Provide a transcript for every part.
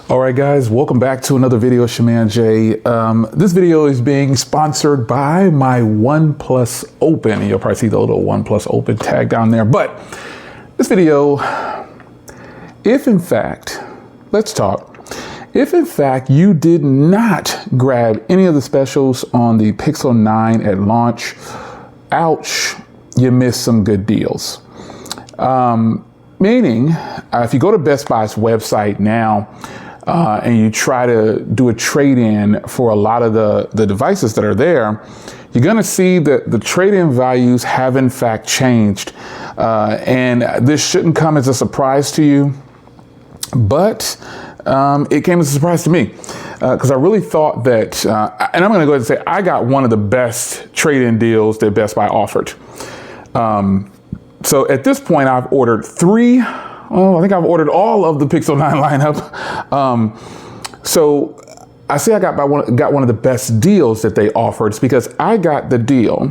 All right, guys, welcome back to another video. It's your man Jay. This video is being sponsored by my OnePlus Open. You'll probably see the little OnePlus Open tag down there. But this video, if in fact, let's talk. If in fact you did not grab any of the specials on the Pixel 9 at launch, ouch, you missed some good deals. Meaning, if you go to Best Buy's website now, and you try to do a trade-in for a lot of the devices that are there, you're going to see that the trade-in values have in fact changed. And this shouldn't come as a surprise to you, but it came as a surprise to me because I really thought that, and I'm going to go ahead and say I got one of the best trade-in deals that Best Buy offered. So at this point, I've ordered I think I've ordered all of the Pixel 9 lineup. So I say I got one of the best deals that they offered. It's because I got the deal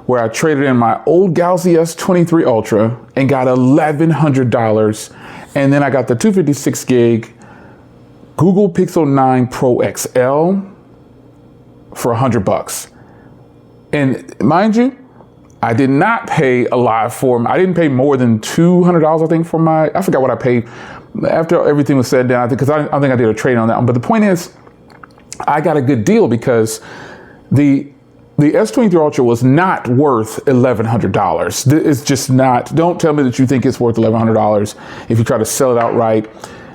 where I traded in my old Galaxy S23 Ultra and got $1,100. And then I got the 256 gig Google Pixel 9 Pro XL for $100. And mind you, I did not pay a lot for them. I didn't pay more than $200, I think, for I forgot what I paid after everything was said down, because I think I did a trade on that one. But the point is, I got a good deal because the S23 Ultra was not worth $1,100. It's just not. Don't tell me that you think it's worth $1,100 if you try to sell it outright.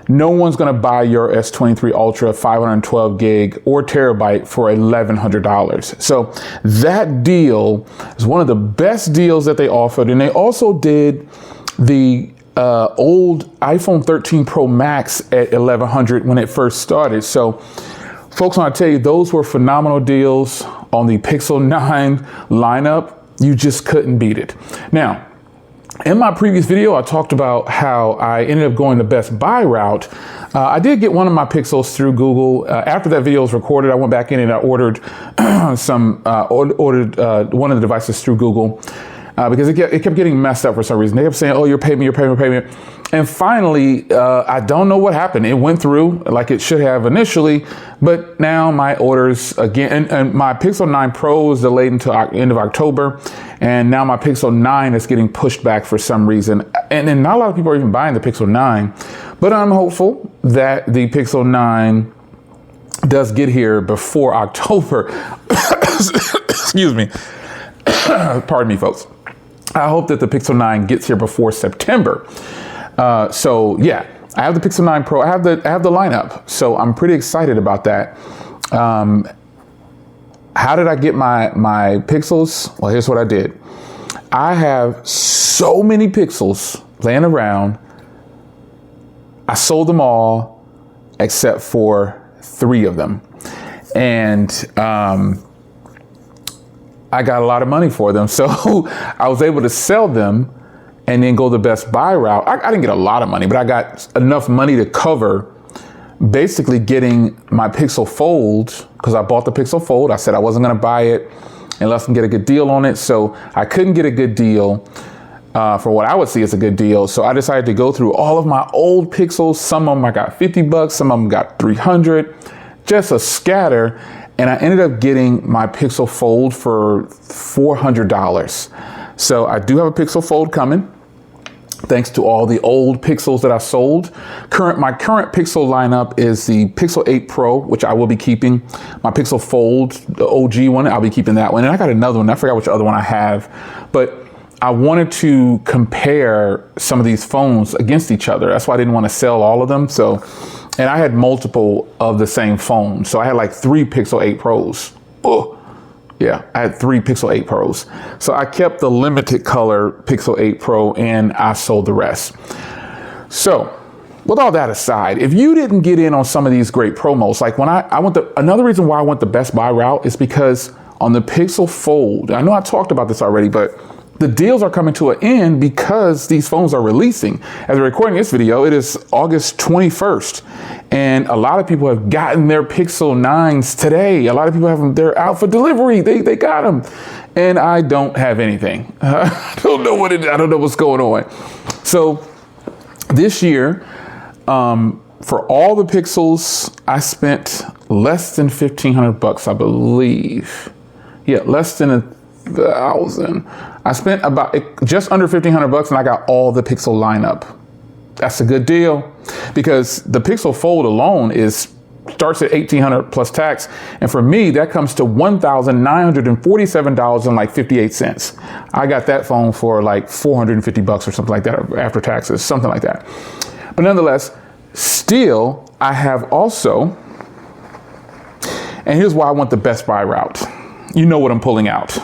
No one's going to buy your S23 Ultra 512 gig or terabyte for $1,100. So that deal is one of the best deals that they offered. And they also did the old iPhone 13 Pro Max at $1,100 when it first started. So folks, when I tell you those were phenomenal deals on the Pixel 9 lineup, you just couldn't beat it. Now, in my previous video, I talked about how I ended up going the Best Buy route. I did get one of my Pixels through Google. After that video was recorded, I went back in and I ordered one of the devices through Google because it kept getting messed up for some reason. They kept saying, "Oh, you're paying me." And finally, I don't know what happened. It went through like it should have initially, but now my orders again, and my Pixel 9 Pro is delayed until end of October. And now my Pixel 9 is getting pushed back for some reason. And not a lot of people are even buying the Pixel 9, but I'm hopeful that the Pixel 9 does get here before October. Excuse me. Pardon me, folks. I hope that the Pixel 9 gets here before September. So yeah, I have the Pixel 9 Pro. I have the lineup. So I'm pretty excited about that. How did I get my Pixels? Well, here's what I did. I have so many Pixels laying around. I sold them all except for 3 of them. And I got a lot of money for them. So I was able to sell them and then go the Best Buy route. I didn't get a lot of money, but I got enough money to cover basically getting my Pixel Fold, because I bought the Pixel Fold. I said I wasn't going to buy it unless I can get a good deal on it. So I couldn't get a good deal for what I would see as a good deal. So I decided to go through all of my old Pixels. Some of them I got $50, some of them got $300, just a scatter. And I ended up getting my Pixel Fold for $400. So I do have a Pixel Fold coming, thanks to all the old Pixels that I sold. My current Pixel lineup is the Pixel 8 Pro, which I will be keeping. My Pixel Fold, the OG one, I'll be keeping that one. And I got another one. I forgot which other one I have. But I wanted to compare some of these phones against each other. That's why I didn't want to sell all of them. And I had multiple of the same phone. So I had like 3 Pixel 8 Pros. Oh. Yeah, I had 3 Pixel 8 Pros. So I kept the limited color Pixel 8 Pro and I sold the rest. So with all that aside, if you didn't get in on some of these great promos, like when another reason why I went the Best Buy route is because on the Pixel Fold, I know I talked about this already, but the deals are coming to an end because these phones are releasing. As we're recording this video, it is August 21st. And a lot of people have gotten their Pixel 9s today. A lot of people have them, they're out for delivery. They got them. And I don't have anything. I don't know I don't know what's going on. So this year, For all the Pixels, I spent less than $1,500, I believe. Yeah, less than $1,000. I spent about just under $1,500 and I got all the Pixel lineup. That's a good deal because the Pixel Fold alone starts at $1,800 plus tax. And for me, that comes to $1,947.58. I got that phone for like $450 or something like that after taxes, something like that. But nonetheless, still, I have also, and here's why I want the Best Buy route. You know what I'm pulling out.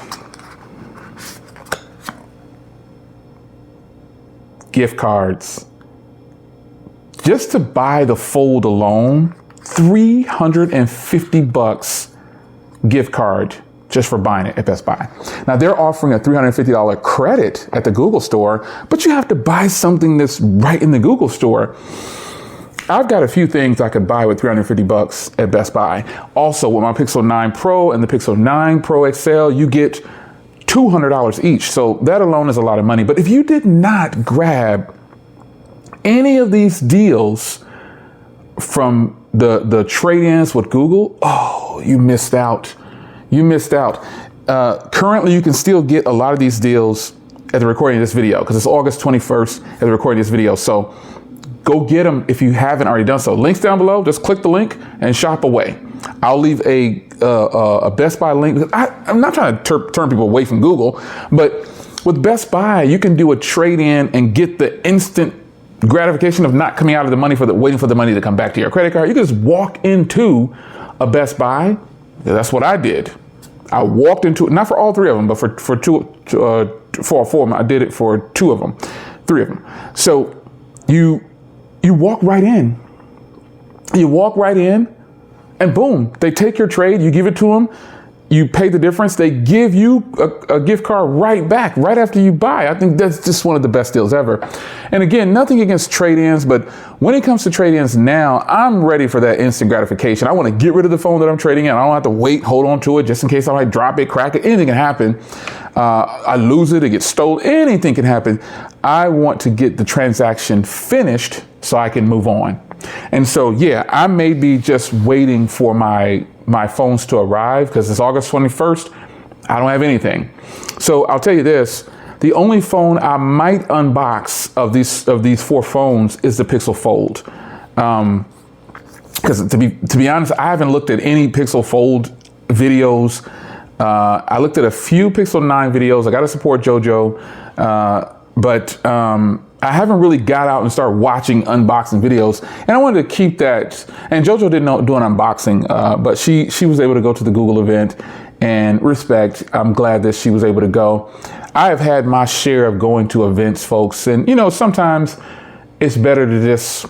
Gift cards. Just to buy the Fold alone, $350 gift card just for buying it at Best Buy. Now they're offering a $350 credit at the Google store, but you have to buy something that's right in the Google store. I've got a few things I could buy with $350 at Best Buy. Also, with my Pixel 9 Pro and the Pixel 9 Pro XL, you get $200 each. So that alone is a lot of money. But if you did not grab any of these deals from the trade-ins with Google, oh, you missed out. You missed out. Currently, you can still get a lot of these deals at the recording of this video because it's August 21st at the recording of this video. So go get them if you haven't already done so. Links down below. Just click the link and shop away. I'll leave a Best Buy link because I'm not trying to turn people away from Google, but with Best Buy, you can do a trade-in and get the instant gratification of not coming out of the money waiting for the money to come back to your credit card. You can just walk into a Best Buy. That's what I did. I walked into it, not for all three of them, but for four of them. I did it for three of them. So you walk right in. You walk right in and boom, they take your trade, you give it to them, you pay the difference, they give you a gift card right back, right after you buy. I think that's just one of the best deals ever. And again, nothing against trade-ins, but when it comes to trade-ins now, I'm ready for that instant gratification. I want to get rid of the phone that I'm trading in. I don't have to wait, hold on to it just in case I might drop it, crack it, anything can happen. I lose it, it gets stolen, anything can happen. I want to get the transaction finished so I can move on. And so, yeah, I may be just waiting for my phones to arrive because it's August 21st. I don't have anything. So I'll tell you this, the only phone I might unbox of these four phones is the Pixel Fold. Because to be honest, I haven't looked at any Pixel Fold videos. I looked at a few Pixel 9 videos. I got to support JoJo, but I haven't really got out and started watching unboxing videos. And I wanted to keep that. And JoJo didn't do an unboxing, but she was able to go to the Google event. And respect, I'm glad that she was able to go. I have had my share of going to events, folks. And, you know, sometimes it's better to just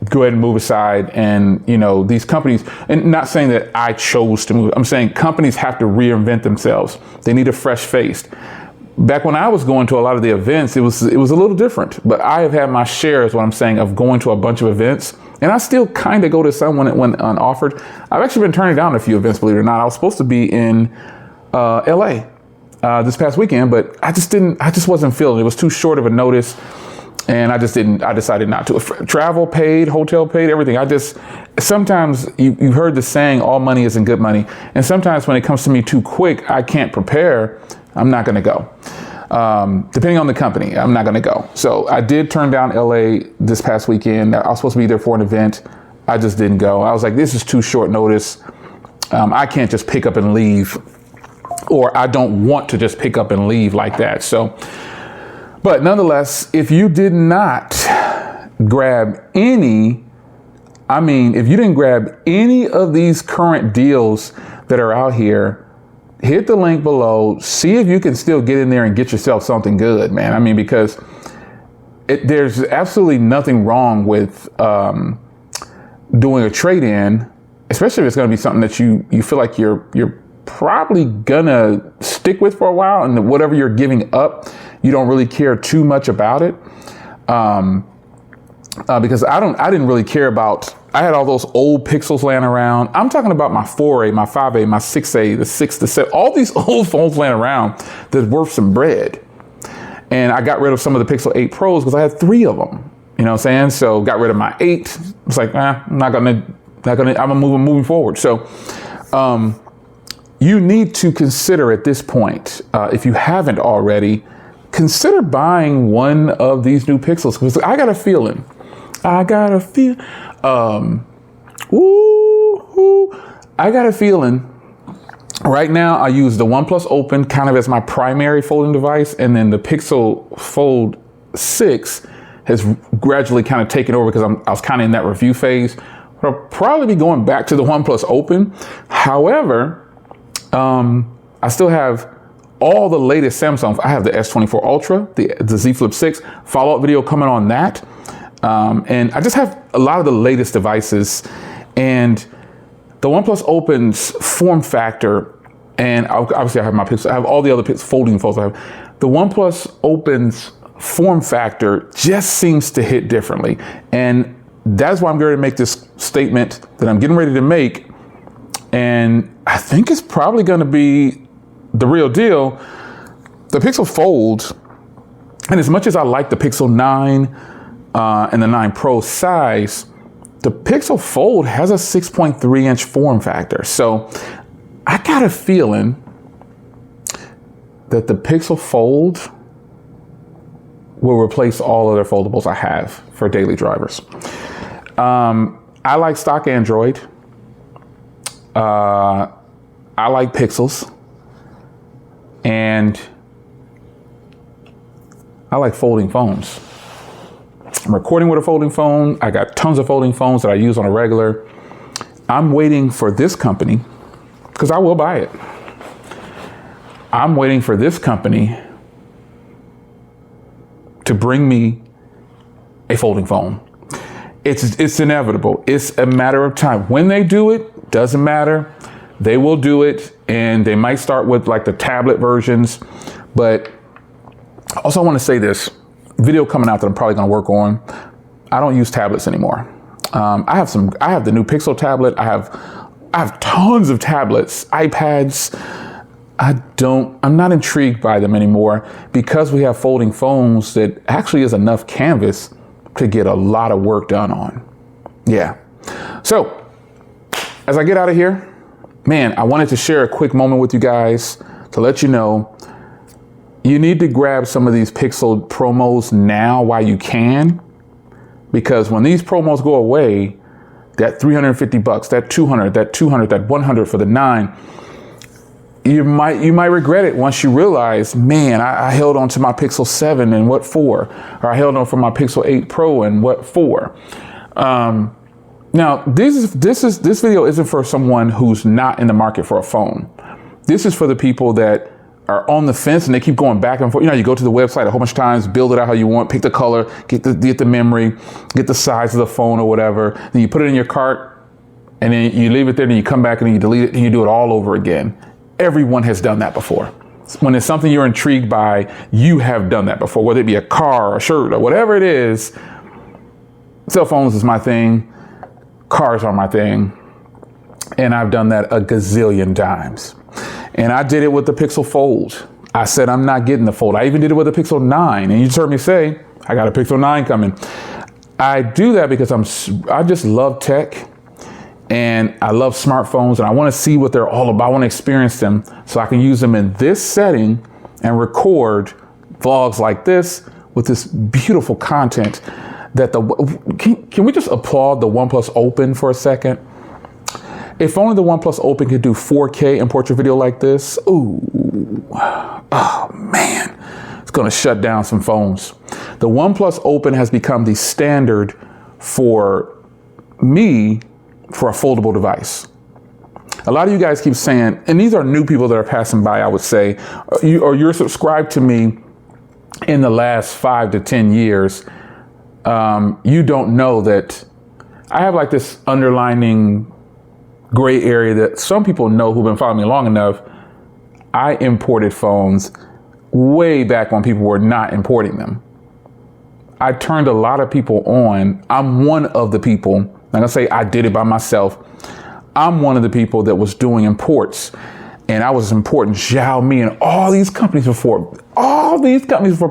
go ahead and move aside. And, you know, these companies, and not saying that I chose to move, I'm saying companies have to reinvent themselves. They need a fresh face. Back when I was going to a lot of the events, it was a little different, but I have had my share, is what I'm saying, of going to a bunch of events. And I still kind of go to some when offered. I've actually been turning down a few events, believe it or not. I was supposed to be in LA this past weekend, but I just wasn't feeling it. It was too short of a notice. And I decided not to. Travel paid, hotel paid, everything. Sometimes you've heard the saying, all money isn't good money. And sometimes when it comes to me too quick, I can't prepare. I'm not going to go. Depending on the company, I'm not going to go. So I did turn down LA this past weekend. I was supposed to be there for an event. I just didn't go. I was like, this is too short notice. I can't just pick up and leave, or I don't want to just pick up and leave like that. So, but nonetheless, if you did not grab if you didn't grab any of these current deals that are out here, hit the link below, see if you can still get in there and get yourself something good, man. I mean, because there's absolutely nothing wrong with doing a trade-in, especially if it's going to be something that you feel like you're probably gonna stick with for a while, and whatever you're giving up, you don't really care too much about it. Because I didn't really care about. I had all those old Pixels laying around. I'm talking about my 4A, my 5A, my 6A, the 6, the 7, all these old phones laying around that's worth some bread. And I got rid of some of the Pixel 8 Pros because I had 3 of them. You know what I'm saying? So got rid of my 8. It's like, I'm gonna move moving forward. So you need to consider at this point, if you haven't already, consider buying one of these new Pixels, because I got a feeling. I got a feeling right now I use the OnePlus Open kind of as my primary folding device, and then the Pixel Fold 6 has gradually kind of taken over because I was kind of in that review phase. But I'll probably be going back to the OnePlus Open. However, I still have all the latest Samsung. I have the S24 Ultra, the Z Flip 6, follow-up video coming on that. And I just have a lot of the latest devices, and the OnePlus Open's form factor, and obviously I have my Pixel, I have all the other folding phones I have. The OnePlus Open's form factor just seems to hit differently. And that's why I'm going to make this statement that I'm getting ready to make. And I think it's probably going to be the real deal. The Pixel Fold, and as much as I like the Pixel 9 and the 9 Pro size, the Pixel Fold has a 6.3 inch form factor. So I got a feeling that the Pixel Fold will replace all other foldables I have for daily drivers. I like stock Android. I like Pixels. And I like folding phones. I'm recording with a folding phone. I got tons of folding phones that I use on a regular. I'm waiting for this company, because I will buy it. I'm waiting for this company to bring me a folding phone. It's inevitable. It's a matter of time. When they do it, doesn't matter. They will do it, and they might start with like the tablet versions. But also I want to say this video coming out that I'm probably going to work on. I don't use tablets anymore. I have the new Pixel tablet. I have tons of tablets, iPads. I'm not intrigued by them anymore, because we have folding phones that actually is enough canvas to get a lot of work done on. Yeah. So as I get out of here, man, I wanted to share a quick moment with you guys to let you know you need to grab some of these Pixel promos now while you can, because when these promos go away, that $350, that $200, that $200, that $100 for the 9, you might regret it once you realize, man, I held on to my Pixel 7 and what for? Or I held on for my Pixel 8 Pro and what for? Now, this video isn't for someone who's not in the market for a phone. This is for the people that are on the fence and they keep going back and forth. You know, you go to the website a whole bunch of times, build it out how you want, pick the color, get the memory, get the size of the phone or whatever. Then you put it in your cart, and then you leave it there, and you come back and you delete it, and you do it all over again. Everyone has done that before. When it's something you're intrigued by, you have done that before, whether it be a car, or a shirt, or whatever it is. Cell phones is my thing. Cars are my thing. And I've done that a gazillion times. And I did it with the Pixel Fold. I said, I'm not getting the Fold. I even did it with the Pixel 9. And you just heard me say, I got a Pixel 9 coming. I do that because I just love tech. And I love smartphones, and I want to see what they're all about. I want to experience them so I can use them in this setting and record vlogs like this with this beautiful content. Can we just applaud the OnePlus Open for a second? If only the OnePlus Open could do 4K and portrait video like this. Ooh, oh man, it's going to shut down some phones. The OnePlus Open has become the standard for me for a foldable device. A lot of you guys keep saying, and these are new people that are passing by, I would say, you're subscribed to me in the last 5 to 10 years. You don't know that I have like this underlining gray area that some people know who've been following me long enough. I imported phones way back when people were not importing them. I turned a lot of people on. I'm one of the people. I'm gonna say I did it by myself. I'm one of the people that was doing imports. And I was supporting Xiaomi and all these companies before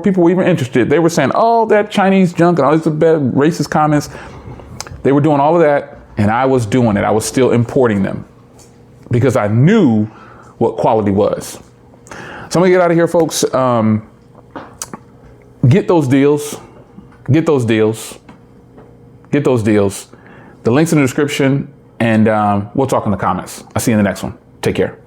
people were even interested. They were saying, oh, that Chinese junk and all these bad racist comments. They were doing all of that, and I was doing it. I was still importing them because I knew what quality was. So I'm gonna get out of here, folks. Get those deals. Get those deals. Get those deals. The link's in the description, and we'll talk in the comments. I'll see you in the next one. Take care.